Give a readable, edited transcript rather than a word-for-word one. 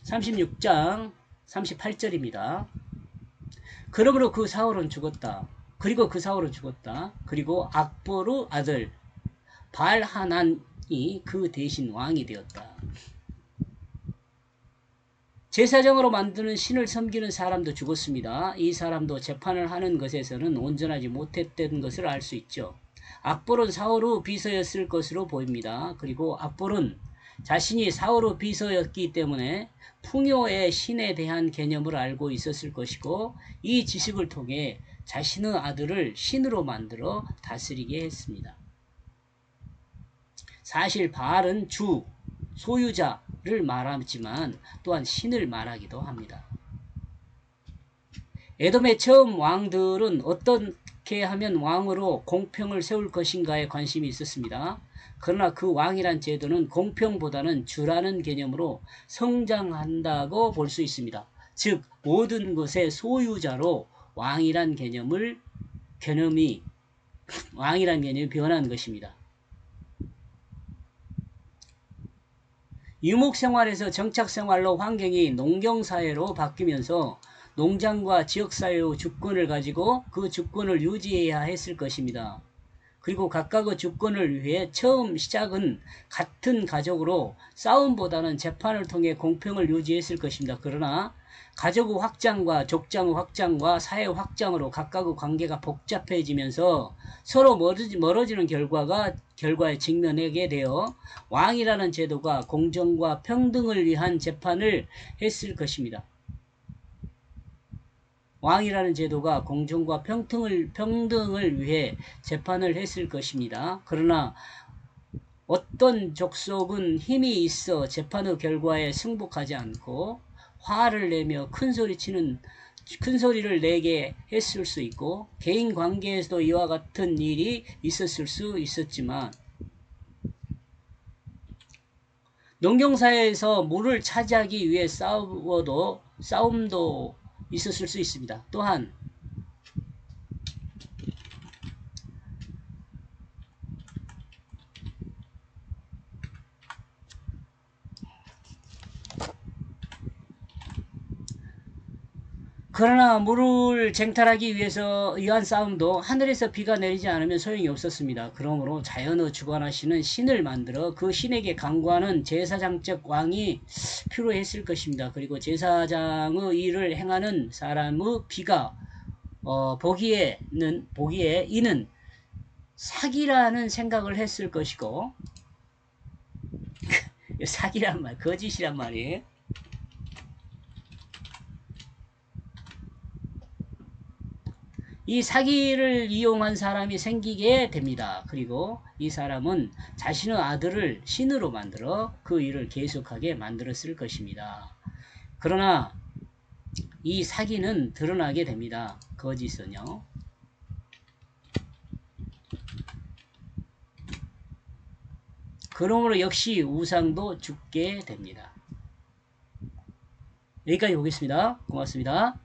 36장 38절입니다. 그러므로 그 사울은 죽었다. 그리고 그 사울은 죽었다. 그리고 악보르 아들 발하난이 그 대신 왕이 되었다. 제사장으로 만드는 신을 섬기는 사람도 죽었습니다. 이 사람도 재판을 하는 것에서는 온전하지 못했던 것을 알 수 있죠. 악볼은 사울의 비서였을 것으로 보입니다. 그리고 악볼은 자신이 사울의 비서였기 때문에 풍요의 신에 대한 개념을 알고 있었을 것이고 이 지식을 통해 자신의 아들을 신으로 만들어 다스리게 했습니다. 사실 바알은 주, 소유자를 말하지만 또한 신을 말하기도 합니다. 에돔의 처음 왕들은 어떻게 하면 왕으로 공평을 세울 것인가에 관심이 있었습니다. 그러나 그 왕이란 제도는 공평보다는 주라는 개념으로 성장한다고 볼 수 있습니다. 즉 모든 것의 소유자로 왕이란 개념이 변한 것입니다. 유목생활에서 정착생활로 환경이 농경사회로 바뀌면서 농장과 지역사회의 주권을 가지고 그 주권을 유지해야 했을 것입니다. 그리고 각각의 주권을 위해 처음 시작은 같은 가족으로 싸움보다는 재판을 통해 공평을 유지했을 것입니다. 그러나 가족의 확장과 족장의 확장과 사회 확장으로 각각의 관계가 복잡해지면서 서로 멀어지는 결과에 직면하게 되어 왕이라는 제도가 공정과 평등을 위한 재판을 했을 것입니다. 왕이라는 제도가 공정과 평등을 위해 재판을 했을 것입니다. 그러나 어떤 족속은 힘이 있어 재판의 결과에 승복하지 않고 화를 내며 큰 소리를 내게 했을 수 있고 개인 관계에서도 이와 같은 일이 있었을 수 있었지만 농경사회에서 물을 차지하기 위해 싸움도 있었을 수 있습니다. 또한 그러나 물을 쟁탈하기 위한 싸움도 하늘에서 비가 내리지 않으면 소용이 없었습니다. 그러므로 자연의 주관하시는 신을 만들어 그 신에게 간구하는 제사장적 왕이 필요했을 것입니다. 그리고 제사장의 일을 행하는 사람의 비가 보기에 이는 사기라는 생각을 했을 것이고 사기란 말, 거짓이란 말이에요. 이 사기를 이용한 사람이 생기게 됩니다. 그리고 이 사람은 자신의 아들을 신으로 만들어 그 일을 계속하게 만들었을 것입니다. 그러나 이 사기는 드러나게 됩니다. 거짓은요. 그러므로 역시 우상도 죽게 됩니다. 여기까지 보겠습니다. 고맙습니다.